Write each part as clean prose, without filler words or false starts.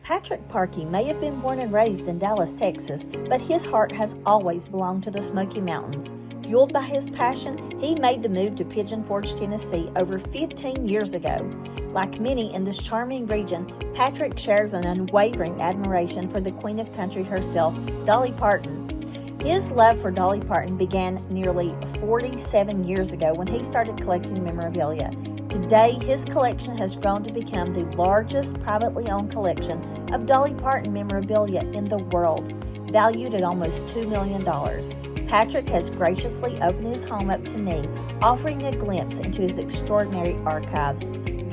Partric Parkey may have been born and raised in Dallas, Texas, but his heart has always belonged to the Smoky Mountains. Fueled by his passion, he made the move to Pigeon Forge, Tennessee over 15 years ago. Like many in this charming region, Partric shares an unwavering admiration for the Queen of Country herself, Dolly Parton. His love for Dolly Parton began nearly 47 years ago when he started collecting memorabilia. Today, his collection has grown to become the largest privately owned collection of Dolly Parton memorabilia in the world, valued at almost $2 million. Partric has graciously opened his home up to me, offering a glimpse into his extraordinary archives.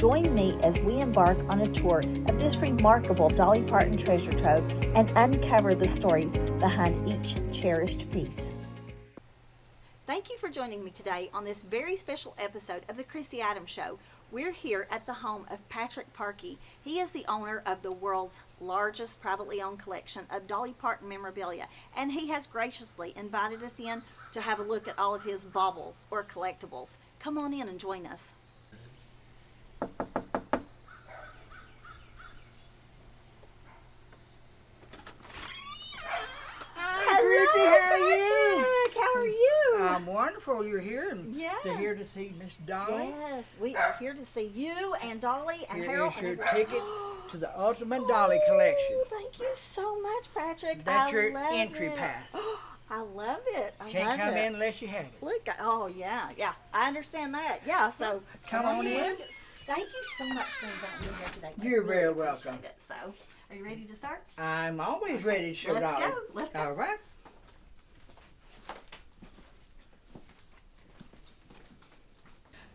Join me as we embark on a tour of this remarkable Dolly Parton treasure trove and uncover the stories behind each cherished piece. Thank you for joining me today on this very special episode of the Christy Adams Show. We're here at the home of Partric Parkey. He is the owner of the world's largest privately owned collection of Dolly Parton memorabilia, and he has graciously invited us in to have a look at all of his baubles or collectibles. Come on in and join us. How are you? I'm wonderful. You're here and Yeah. to here to see Miss Dolly. Yes, we are here to see you and Dolly and Here Harold. is your and ticket to the Ultimate Dolly Collection. Oh, thank you so much, Patrick. That's I your love entry it. pass. I love it. I Can't love come it. in unless you have it. Look, oh yeah, I understand that. Yeah, so Come on in. Thank you so much for inviting me here today. I You're really very appreciate welcome. it. So, are you ready to start? I'm always ready to show Let's Dolly. go. Let's go. All right.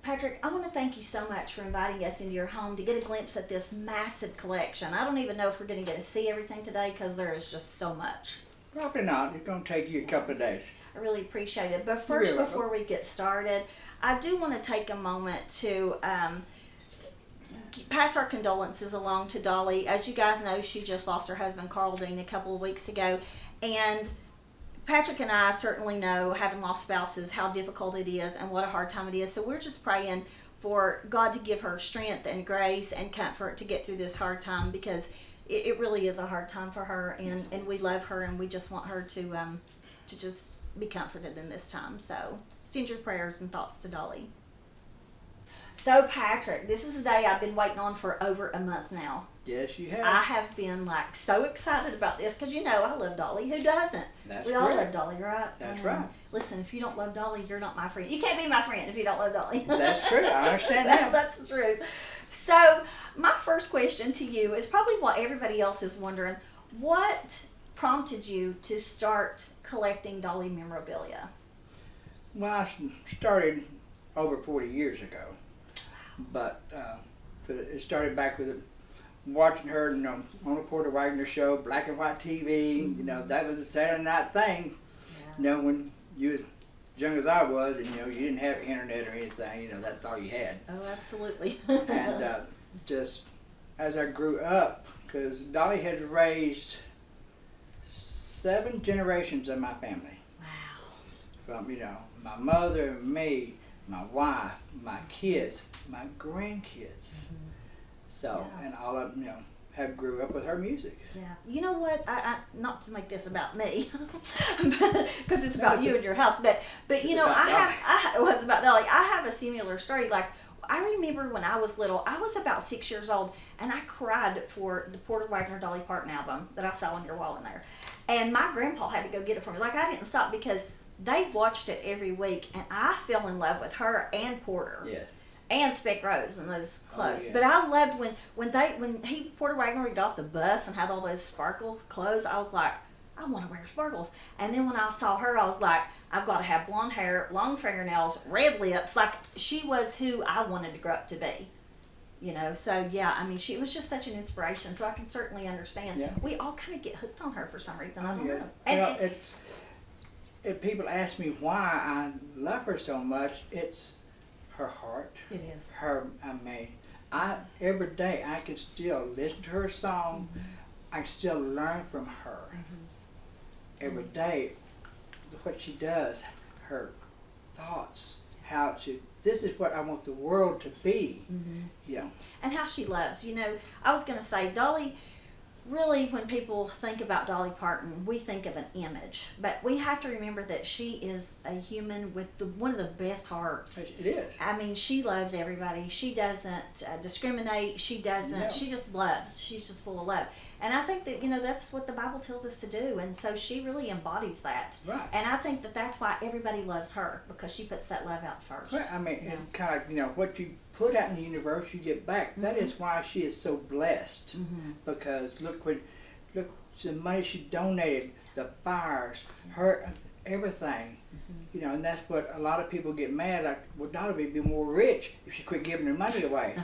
Patrick, I want to thank you so much for inviting us into your home to get a glimpse at this massive collection. I don't even know if we're going to get to see everything today because there is just so much. Probably not. It's going to take you a couple of days. I really appreciate it. But first, You're welcome. before we get started, I do want to take a moment to pass our condolences along to Dolly. As you guys know, she just lost her husband, Carl Dean, a couple of weeks ago. And Patrick and I certainly know, having lost spouses, how difficult it is and what a hard time it is. So we're just praying for God to give her strength and grace and comfort to get through this hard time, because it really is a hard time for her, and we love her, and we just want her to just be comforted in this time. So send your prayers and thoughts to Dolly. So Patrick, this is a day I've been waiting on for over a month now. Yes, you have. I have been like so excited about this because you know I love Dolly. Who doesn't? That's we all correct. love Dolly, right? That's right. Listen, if you don't love Dolly, you're not my friend. You can't be my friend if you don't love Dolly. That's true. I understand that. That's the truth. So my first question to you is probably what everybody else is wondering. What prompted you to start collecting Dolly memorabilia? Well, I started over 40 years ago, but it started back with watching her, on the Porter Wagner show, black and white TV. That was a Saturday night thing. Yeah. When you was young as I was, and you didn't have internet or anything. That's all you had. Oh, absolutely. And just as I grew up, because Dolly has raised 7 generations of my family. Wow. From my mother, me, my wife, my kids, my grandkids. Mm-hmm. So, Yeah. and all of them, have grew up with her music. Yeah. You know what? I not to make this about me, because it's about you and your house. But it's about Dolly. I have a similar story. Like, I remember when I was little, I was about 6 years old, and I cried for the Porter Wagner Dolly Parton album that I saw on your wall in there. And my grandpa had to go get it for me. Like, I didn't stop because they watched it every week, and I fell in love with her and Porter. Yes. And Speck Rose and those clothes. Oh, yeah. But I loved when Porter Wagner got off the bus and had all those sparkle clothes. I was like, I want to wear sparkles. And then when I saw her, I was like, I've got to have blonde hair, long fingernails, red lips. Like, she was who I wanted to grow up to be. So yeah, I mean, she was just such an inspiration. So I can certainly understand. Yeah. We all kind of get hooked on her for some reason. I don't Yeah. know. And If people ask me why I love her so much, it's her heart. it is. Every day I can still listen to her song. Mm-hmm. I can still learn from her. Mm-hmm. Every day, what she does, her thoughts, this is what I want the world to be. Mm-hmm. Yeah. And how she loves. I was going to say, Dolly, really, when people think about Dolly Parton, we think of an image, but we have to remember that she is a human with one of the best hearts. It is. I mean, she loves everybody. She doesn't discriminate. She doesn't. No. She just loves. She's just full of love. And I think that, that's what the Bible tells us to do. And so she really embodies that. Right. And I think that that's why everybody loves her, because she puts that love out first. Well, I mean, Yeah. it's kind of like, what you put out in the universe, you get back. That is why she is so blessed. Because look the money she donated, the fires, her everything. And that's what a lot of people get mad. Like, well, Dolly would be more rich if she quit giving her money away.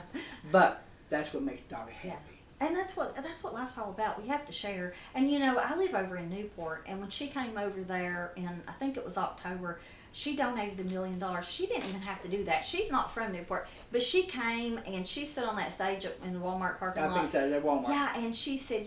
But that's what makes Dolly happy. And that's what life's all about. We have to share. And I live over in Newport, and when she came over there in, I think it was October, she donated $1 million. She didn't even have to do that. She's not from Newport, but she came and she stood on that stage in the Walmart parking lot. I think so. They're Walmart. Yeah, and she said,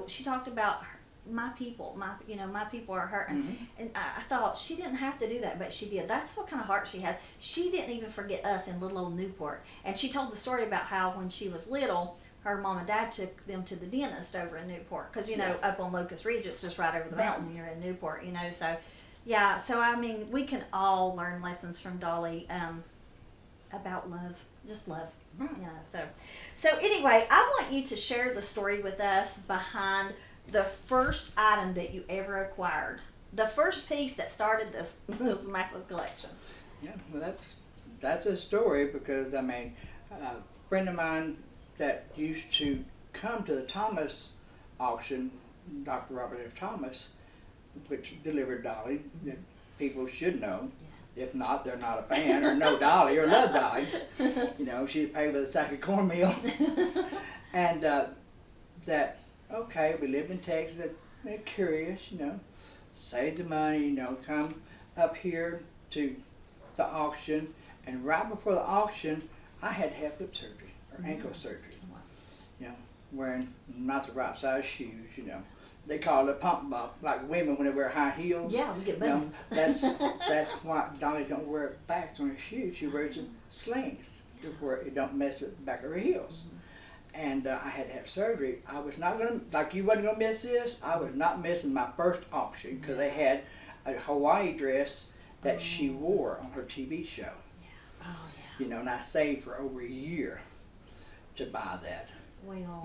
she talked about my people, my people are hurting. And I thought she didn't have to do that, but she did. That's what kind of heart she has. She didn't even forget us in little old Newport. And she told the story about how when she was little, her mom and dad took them to the dentist over in Newport. Because, up on Locust Ridge, it's just right over the mountain here in Newport, so... Yeah, so I mean, we can all learn lessons from Dolly about love, just love. So anyway, I want you to share the story with us behind the first item that you ever acquired, the first piece that started this massive collection. Yeah, well, that's a story because a friend of mine that used to come to the Thomas auction, Dr. Robert F. Thomas, which delivered Dolly, that people should know. If not, they're not a fan or know Dolly or love Dolly. She'd pay with a sack of cornmeal. And we lived in Texas, they're curious, saved the money, come up here to the auction. And right before the auction, I had to have foot surgery or ankle surgery. Wearing not the right size shoes, They call it pump bump, like women when they wear high heels. Yeah, we get buttons. That's why Dolly don't wear backs on her shoes. She wears them slings where it don't mess with the back of her heels. And I had to have surgery. I was not going to, like you wasn't going to miss this, I was not missing my first auction because they had a Hawaii dress that she wore on her TV show. Yeah. Oh, yeah. And I saved for over a year to buy that. Well.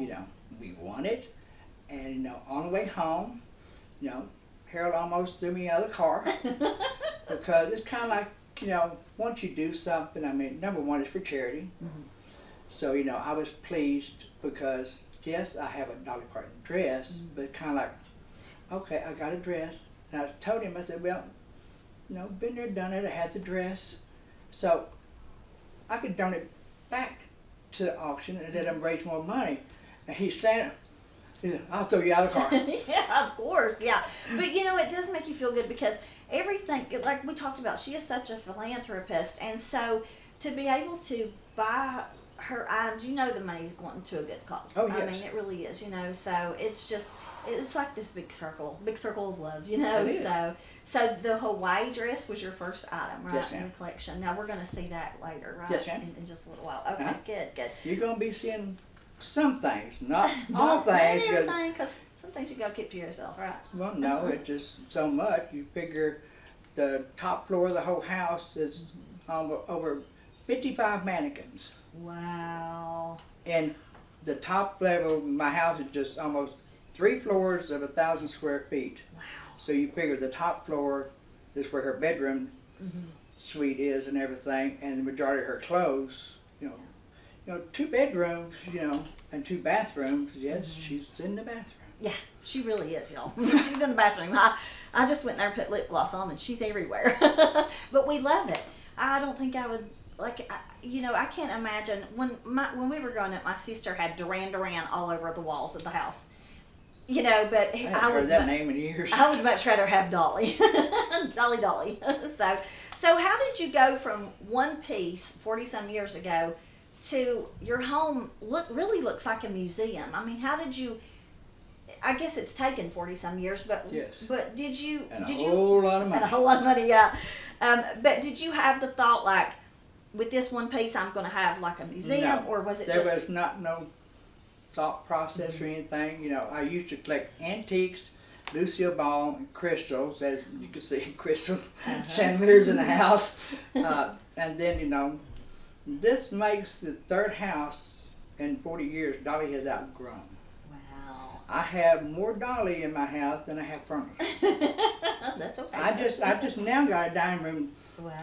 We won it. And, on the way home, Harold almost threw me out of the car because it's kind of like, once you do something, number one, it's for charity. So, I was pleased because, yes, I have a Dolly Parton dress, but kind of like, okay, I got a dress. And I told him, I said, well, been there, done it, I had the dress. So I could donate it back to the auction and let them raise more money. And he's saying, I'll throw you out of the car. Yeah, of course, yeah. But it does make you feel good because everything, like we talked about, she is such a philanthropist. And so to be able to buy her items, the money's going to a good cause. Oh, yes. I mean, it really is, so it's like this big circle of love, It is. So the Hawaii dress was your first item, right, Yes, in ma'am. the collection. Now we're going to see that later, right? Yes, ma'am. In just a little while. Okay, good. You're going to be seeing some things, not all things. Not everything, because some things you got to keep to yourself, right? Well, no, it's just so much. You figure the top floor of the whole house is over 55 mannequins. Wow. And the top level of my house is just almost 3 floors of 1,000 square feet. Wow. So you figure the top floor is where her bedroom suite is and everything, and the majority of her clothes, 2 bedrooms, and 2 bathrooms. Yes, she's in the bathroom. Yeah, she really is, y'all. She's in the bathroom. I just went there and put lip gloss on, and she's everywhere. But we love it. I don't think I would, I can't imagine. When we were growing up, my sister had Duran Duran all over the walls of the house. But I haven't heard that name in years. I would much rather have Dolly. Dolly. So how did you go from one piece 40-some years ago to your home really looks like a museum? I mean, how did you, I guess it's taken 40-some years, but yes. But did you And a whole lot of money. And a whole lot of money, yeah. But did you have the thought with this one piece I'm going to have like a museum, No, or was it there just? was not no thought process or anything. You know, I used to collect antiques, Lucille Ball, and crystals, as you can see, crystals, chandeliers in the house. And then, you know, this makes the third house in 40 years Dolly has outgrown. Wow. I have more Dolly in my house than I have furniture. That's okay. I just now got a dining room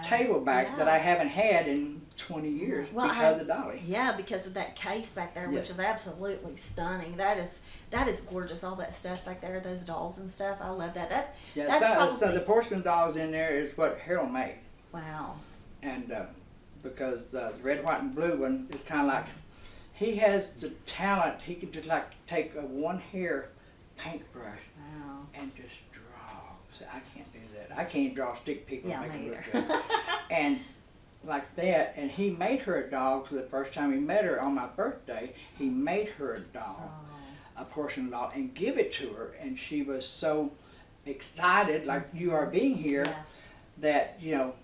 table back that I haven't had in 20 years because of Dolly. Yeah, because of that case back there, which is absolutely stunning. That is gorgeous. All that stuff back there, those dolls and stuff. I love that. So the porcelain dolls in there is what Harold made. Wow. And because the red, white, and blue one is kind of like, he has the talent. He can just like take a one hair paintbrush and just draw. So I can't do that. I can't draw stick people and make them look good. And like that, and he made her a doll for the first time he met her on my birthday. He made her a doll, a porcelain doll, and give it to her, and she was so excited, like you are being here, that, you know,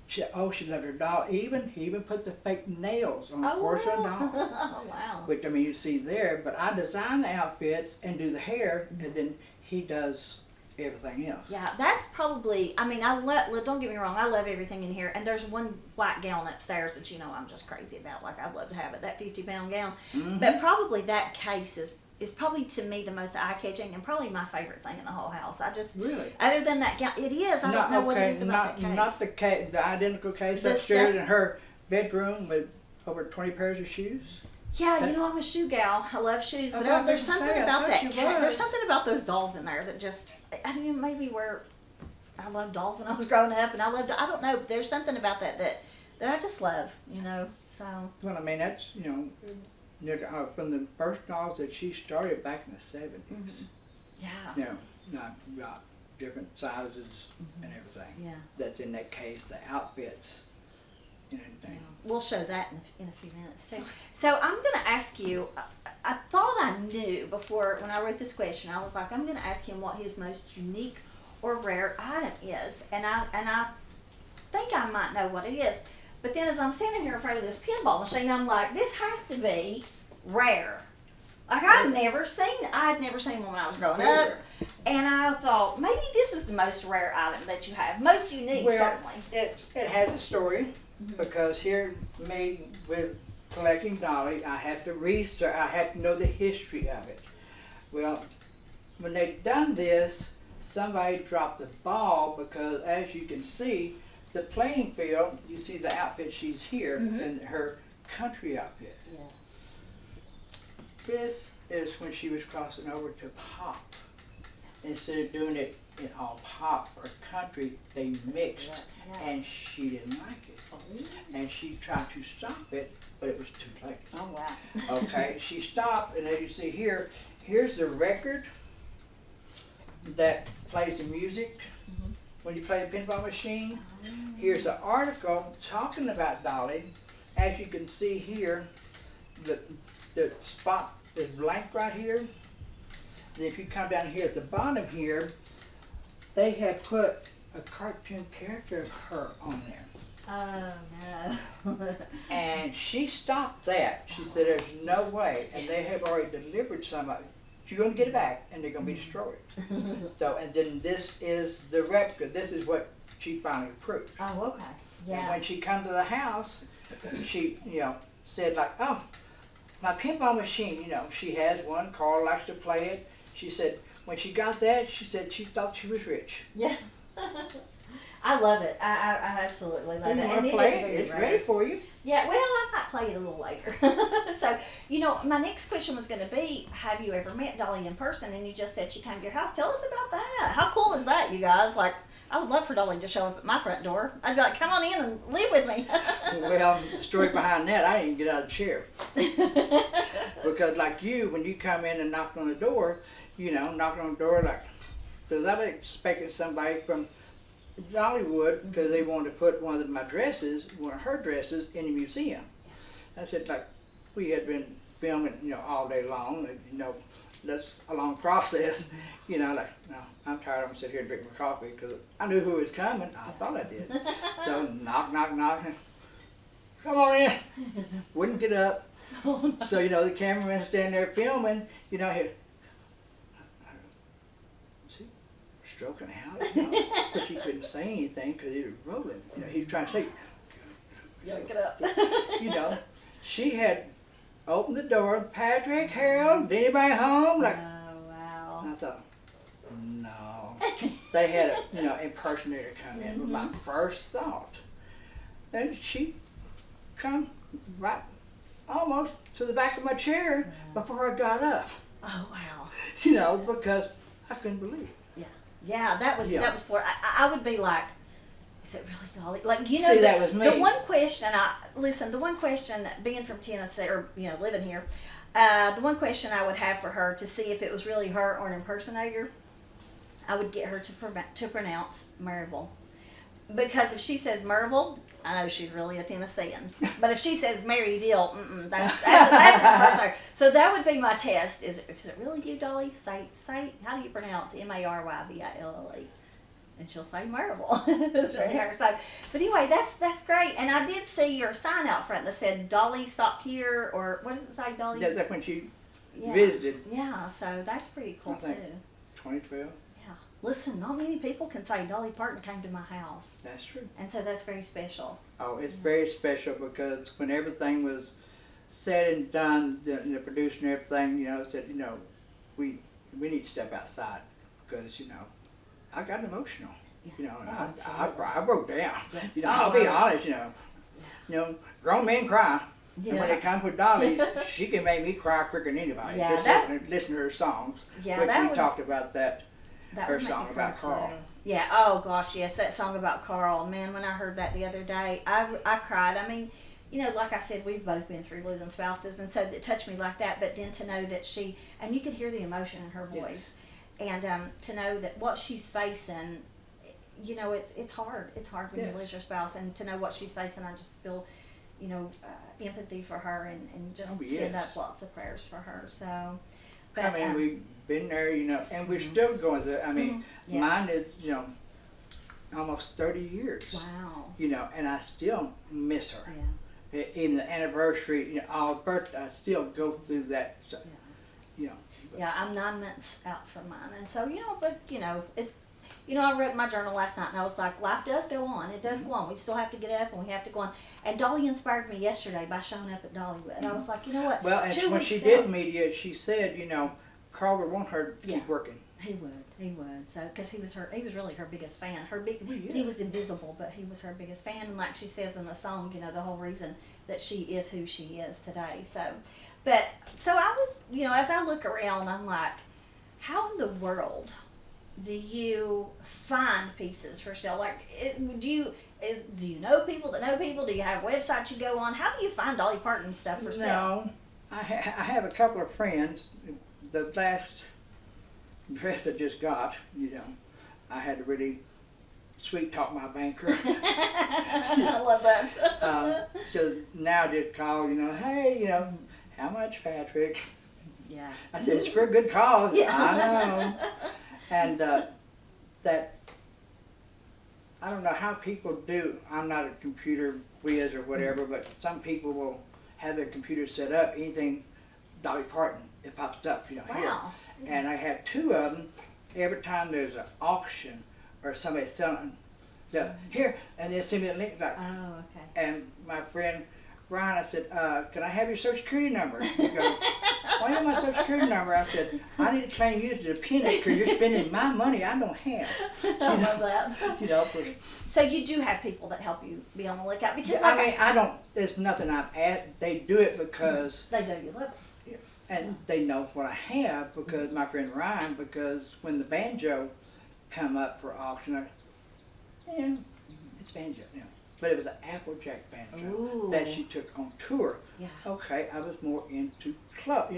she loved her doll. He even put the fake nails on the porcelain doll. Oh, wow. Which, I mean, you see there, but I design the outfits and do the hair, and then he does everything else. Yeah, that's probably, I mean, don't get me wrong, I love everything in here, and there's one white gown upstairs that, you know, I'm just crazy about. Like, I'd love to have it, that 50-pound gown. But probably that case is probably, to me, the most eye-catching and probably my favorite thing in the whole house. I just, really, other than that gown, it is. I don't know what it is about that case. Not the case, the identical case upstairs in her bedroom with over 20 pairs of shoes. Yeah, you know, I'm a shoe gal. I love shoes, but there's something about that. There's something about those dolls in there that just, I mean, maybe where I loved dolls when I was growing up, and I don't know, but there's something about that I just love, you know. So. Well, I mean, that's, you know, from the first dolls that she started back in the 70s. Yeah. You know, not different sizes and everything. Yeah. That's in that case, the outfits and everything. We'll show that in a few minutes too. So I'm going to ask you, I thought I knew before when I wrote this question, I was like, I'm going to ask him what his most unique or rare item is. And I think I might know what it is. But then as I'm standing here in front of this pinball machine, I'm like, this has to be rare. Like I had never seen one when I was growing up. And I thought, maybe this is the most rare item that you have. Most unique, certainly. It has a story. Because here, me with collecting Dolly, I have to research, I have to know the history of it. Well, when they done this, somebody dropped the ball because, as you can see, the playing field, you see the outfit she's here, in her country outfit. Yeah. This is when she was crossing over to pop. Instead of doing it in all pop or country, they mixed, and she didn't like it. And she tried to stop it, but it was too late. Oh, wow. Okay, she stopped, and as you see here, here's the record that plays the music when you play the pinball machine. Here's an article talking about Dolly. As you can see here, the spot is blank right here. Then if you come down here at the bottom here, they have put a cartoon character of her on there. Oh, no. And she stopped that. She said, there's no way. And they have already delivered some of it. You're going to get it back, and they're going to be destroyed. So, and then this is the replica. This is what she finally approved. Oh, okay. Yeah. And when she come to the house, she, you know, said like, oh, my pinball machine, you know, she has one. Carl likes to play it. She said, when she got that, she said she thought she was rich. Yeah. I love it. I absolutely love it. And play it. It's ready for you. Yeah, well, I might play it a little later. So, you know, my next question was going to be, have you ever met Dolly in person? And you just said she came to your house. Tell us about that. How cool is that, you guys? Like, I would love for Dolly to show up at my front door. I'd be like, come on in and live with me. Well, the story behind that, I didn't get out of the chair. Because like you, when you come in and knock on the door, you know, knocking on the door like, because I was expecting somebody from Dollywood, because they wanted to put one of my dresses, one of her dresses, in the museum. I said, like, we had been filming, you know, all day long, and, you know, that's a long process. You know, like, no, I'm tired, I'm going to sit here and drink my coffee, because I knew who was coming. I thought I did. So, knock, knock, knock. Come on in. Wouldn't get up. Oh, no. So, the cameraman's standing there filming, here. See, stroking out, but he couldn't say anything because he was rolling. He was trying to say, Get up. She had opened the door, Partric, Harold, anybody home? Like, oh, wow. I thought, no. They had a, impersonator come in. Was my first thought. And she come right almost to the back of my chair before I got up. Oh, wow. Because I couldn't believe it. Yeah, that was Florida. I would be like, is it really Dolly? Like, See, that was me. The one question, being from Tennessee, or, living here, the one question I would have for her to see if it was really her or an impersonator, I would get her to pronounce Maryville. Because if she says Maryville, I know she's really a Tennessean. But if she says Maryville, that's an impersonator. So that would be my test. Is it really you, Dolly? Say, how do you pronounce Maryville? And she'll say Maryville. It's really her. So, but anyway, that's great. And I did see your sign out front that said Dolly stopped here, or what does it say, Dolly? That's when she visited. Yeah, so that's pretty cool too. 2012. Yeah. Listen, not many people can say Dolly Parton came to my house. That's true. And so that's very special. Oh, it's very special because when everything was said and done, the producer and everything, said, we need to step outside because, I got emotional, and I broke down. I'll be honest, grown men cry. Yeah. And when it comes with Dolly, she can make me cry quicker than anybody. Yeah, just listen to her songs. Yeah, which we talked about that her song about Carl. Yeah, oh gosh, yes, that song about Carl. Man, when I heard that the other day, I cried. I mean, like I said, we've both been through losing spouses, and so it touched me like that. But then to know that and you could hear the emotion in her voice. Yes. And to know that what she's facing, it's hard. It's hard when you lose your spouse. And to know what she's facing, I just feel, empathy for her and just send up lots of prayers for her. So, but, we've been there, and we're still going through. Mine is, almost 30 years. Wow. And I still miss her. Yeah. Even the anniversary, all birthday, I still go through that. So, Yeah, I'm 9 months out from mine, and so I wrote in my journal last night, and I was like, life does go on. It does go on. We still have to get up, and we have to go on. And Dolly inspired me yesterday by showing up at Dollywood. I was like, you know what? Well, and when she did media, she said, Carl would want her to keep working. He would. So, because he was really her biggest fan. He was invisible, but he was her biggest fan. And like she says in the song, the whole reason that she is who she is today. So I was, as I look around, I'm like, how in the world do you find pieces for sale? Like, do you know people that know people? Do you have websites you go on? How do you find Dolly Parton stuff for sale? No, I have a couple of friends. The last dress I just got, I had to really sweet talk my banker. I love that. So now I just call, hey, how much, Partric? Yeah. I said, it's for a good cause. Yeah. I know. And that, I don't know how people do. I'm not a computer whiz or whatever, but some people will have their computer set up, anything Dolly Parton, it pops up, Wow. here. And I have two of them. Every time there's an auction or somebody selling, here, and they send me a link like, oh, okay. And my friend Brian, I said, can I have your social security number? He goes, why do you have my social security number? I said, I need to claim you as a dependent because you're spending my money I don't have. I love that. So you do have people that help you be on the lookout? Because I don't, it's nothing I've asked. They do it because they know you love it. And they know what I have because my friend Ryan, because when the banjo come up for auction, it's banjo, But it was an Applejack banjo that she took on tour. Yeah. Okay, I was more into club,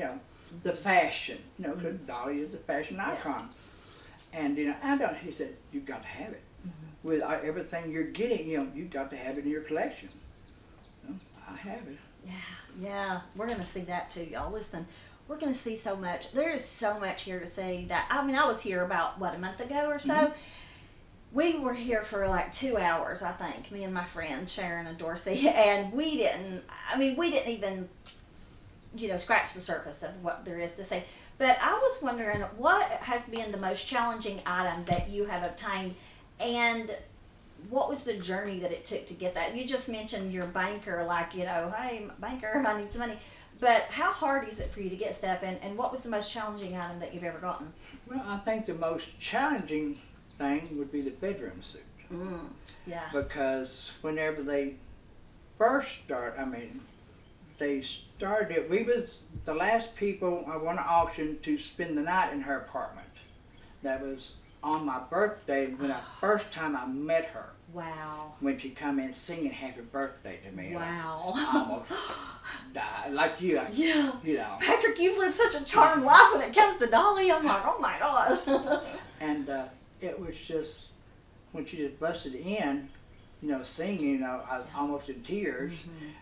the fashion, because Dolly is a fashion icon. And he said, you've got to have it. With everything you're getting, you've got to have it in your collection. I have it. Yeah, we're going to see that too, y'all. Listen, we're going to see so much. There is so much here to see that, I was here about, a month ago or so. We were here for like 2 hours, I think, me and my friends, Sharon and Dorsey, and we didn't even scratch the surface of what there is to say. But I was wondering, what has been the most challenging item that you have obtained, and what was the journey that it took to get that? You just mentioned your banker, like, hey, banker, I need some money. But how hard is it for you to get stuff, and what was the most challenging item that you've ever gotten? Well, I think the most challenging thing would be the bedroom suit. Yeah. Because whenever they first they started it, we was the last people I won an auction to spend the night in her apartment. That was on my birthday, when first time I met her. Wow. When she come in singing happy birthday to me. Wow. I almost died. Like you. Yeah. Partric, you've lived such a charmed life when it comes to Dolly. I'm like, oh my gosh. And it was just, when she just busted in, singing, I was almost in tears.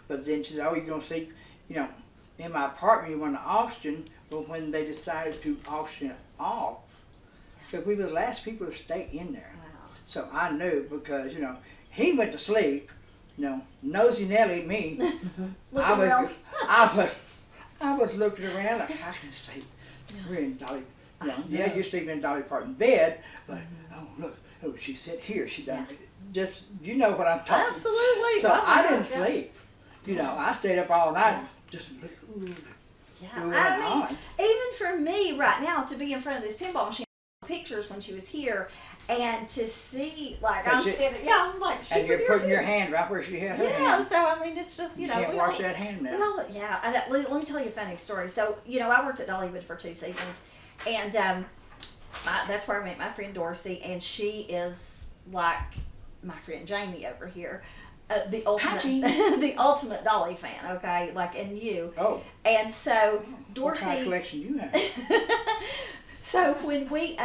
But then she said, oh, you're going to see, in my apartment you won an auction. But when they decided to auction it off, because we were the last people to stay in there. Wow. So I knew, because, he went to sleep, nosy Nelly, me. I was looking around like, I can sleep. We're in Dolly, you're sleeping in Dolly Parton bed, but, look, she said here, she done it. Just, you know what I'm talking about. Absolutely. So I didn't sleep. I stayed up all night, just looking. Yeah, even for me right now, to be in front of this pinball machine, pictures when she was here, and to see, like, I'm standing, I'm like, she and was you're putting your hand right where she had her hand. Yeah, so it's just, you can't wash that hand now. And let me tell you a funny story. So, I worked at Dollywood for 2 seasons, and that's where I met my friend Dorsey, and she is like my friend Jamie over here. The ultimate Dolly fan, okay? Like, and you. Oh. And so Dorsey. What kind of collection you have? So when we,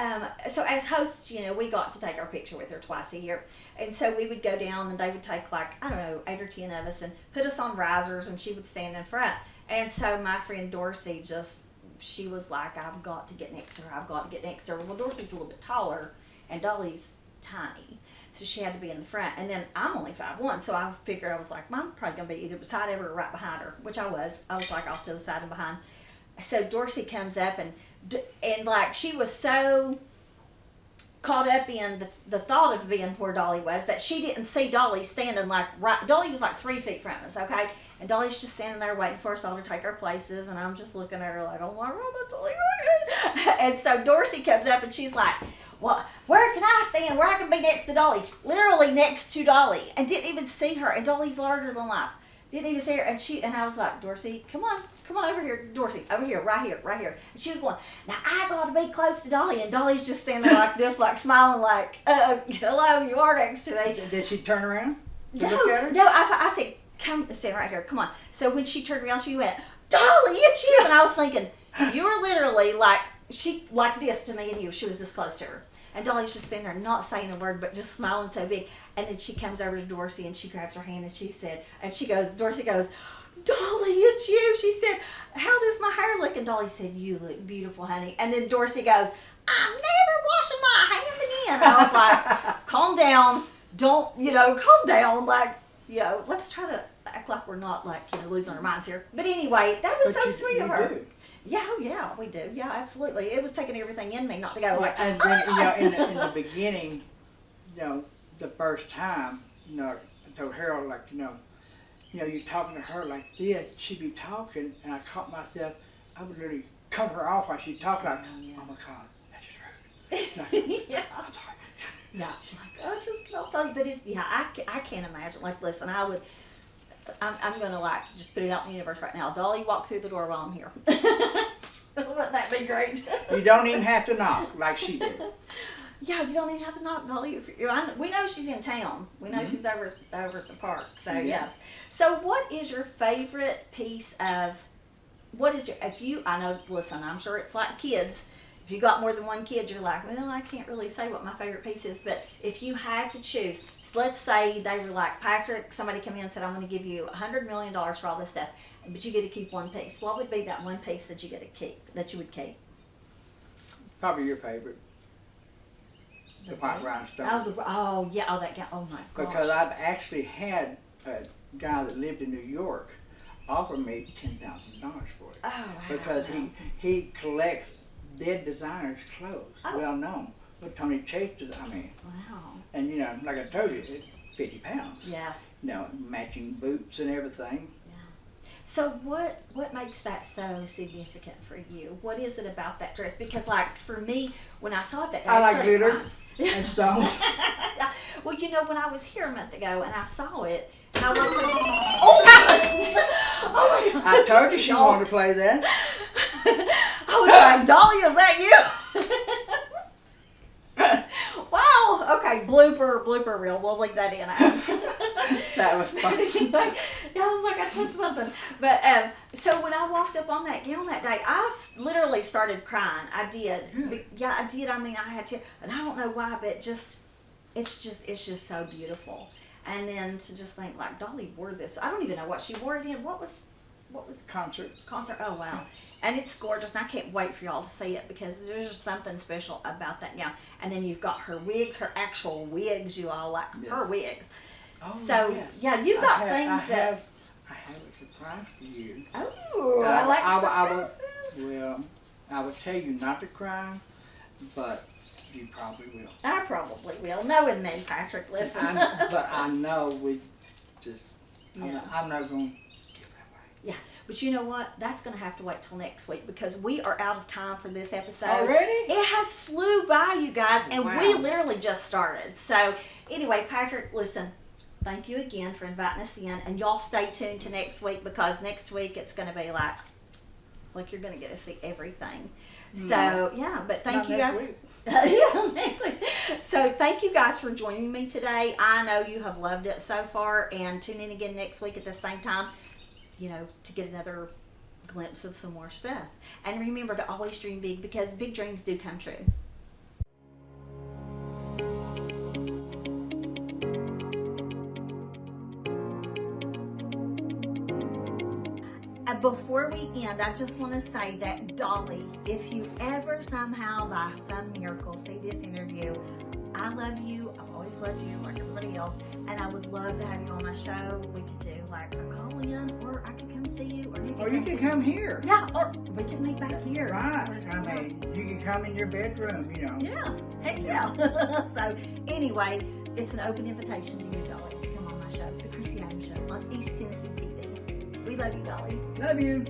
so as hosts, we got to take our picture with her twice a year. And so we would go down and they would take, like, 8 or 10 of us and put us on risers, and she would stand in front. And so my friend Dorsey she was like, I've got to get next to her. I've got to get next to her. Well, Dorsey's a little bit taller and Dolly's tiny. So she had to be in the front. And then I'm only 5'1", so I figured, I was like, I'm probably going to be either beside her or right behind her, which I was. I was like off to the side and behind. So Dorsey comes up and like, she was so caught up in the thought of being where Dolly was that she didn't see Dolly standing like right. Dolly was like 3 feet from us, okay? And Dolly's just standing there waiting for us all to take our places, and I'm just looking at her like, oh my God, that's Dolly Parton. And so Dorsey comes up and she's like, well, where can I stand where I can be next to Dolly? Literally next to Dolly, and didn't even see her. And Dolly's larger than life. Didn't even see her, and I was like, Dorsey, come on over here, Dorsey, over here, right here. And she was going, now I got to be close to Dolly, and Dolly's just standing there like this, like smiling, like, hello, you are next to me. Did she turn around to No, look at her? no, I said, come stand right here, come on. So when she turned around, she went, Dolly, it's you, and I was thinking, you were literally like this to me and you. She was this close to her. And Dolly's just standing there not saying a word, but just smiling so big. And then she comes over to Dorsey and she grabs her hand and Dorsey goes, Dolly, it's you. She said, how does my hair look? And Dolly said, you look beautiful, honey. And then Dorsey goes, I'm never washing my hands again. And I was like, calm down. Don't, calm down. Like, let's try to act like we're not like, losing our minds here. But anyway, that was so sweet of her. Do. Yeah, we do. Yeah, absolutely. It was taking everything in me not to go like, and then, in the beginning, the first time, I told Harold, like, you're talking to her like this, she'd be talking, and I caught myself, I would literally cut her off while she'd talk, like, oh my God, that's just rude. Yeah. I'm sorry. Yeah, like, I just can't tell you, but I can't imagine. Like, listen, I'm gonna like just put it out in the universe right now. Dolly, walk through the door while I'm here. Wouldn't that be great? You don't even have to knock like she did. Yeah, you don't even have to knock, Dolly. We know she's in town. We know she's over at the park. So yeah. So what is your favorite piece of? I know. Listen, I'm sure it's like kids. If you got more than one kid, you're like, well, I can't really say what my favorite piece is. But if you had to choose, so let's say they were like, Partric, somebody come in and said, I'm going to give you $100 million for all this stuff, but you get to keep one piece. What would be that one piece that you get to keep, that you would keep? Probably your favorite. The White Rhinestone. That guy. Oh my gosh. Because I've actually had a guy that lived in New York offered me $10,000 for it. Oh, wow. Because he collects dead designers' clothes, well known. But Tony Chase does, Wow. and you know, like I told you, it's 50 pounds. Yeah. You know, matching boots and everything. So what makes that so significant for you? What is it about that dress? Because like for me, when I saw it that day, I like started glitter crying. and stones. Yeah. Well, you know, when I was here a month ago and I saw it, and I walked around, oh my God! Oh my God! I told you she wanted to play that. I was like, Dolly, is that you? Wow. Okay. Blooper reel. We'll leave that in. That was funny. Yeah, I was like, I touched something. But so when I walked up on that gown that day, I literally started crying. I did. Really? Yeah, I did. I mean, I had to, and I don't know why, but it's just so beautiful. And then to just think like Dolly wore this. I don't even know what she wore it in. What was Concert. Oh wow. And it's gorgeous, and I can't wait for y'all to see it because there's just something special about that gown. And then you've got her wigs, her actual wigs, you all like her wigs. Oh, so yes. yeah, you've got I things that. I have a surprise for you. Oh, I like Well, I would tell you not to cry, but you probably will. I probably will. Knowing me, Patrick, listen. But I know we just. Yeah. I'm not going to give that away. Yeah, but you know what? That's going to have to wait till next week because we are out of time for this episode. Already? It has flew by, you guys, and Wow. we literally just started. So anyway, Patrick, listen, thank you again for inviting us in, and y'all stay tuned to next week because next week it's going to be like you're going to get to see everything. So yeah, but thank you guys. Yeah, next week. So thank you guys for joining me today. I know you have loved it so far, and tune in again next week at the same time, you know, to get another glimpse of some more stuff. And remember to always dream big because big dreams do come true. Before we end, I just want to say that Dolly, if you ever somehow by some miracle see this interview, I love you. I've always loved you like everybody else, and I would love to have you on my show. We could do like a call in, or I could come see you, or you can come here. Yeah, or we can meet back here. Right. I mean, you can come in your bedroom, you know. Yeah, heck yeah. So anyway, it's an open invitation to you, Dolly, to come on my show, the Christy Show on East Tennessee TV. We love you, Dolly. Love you.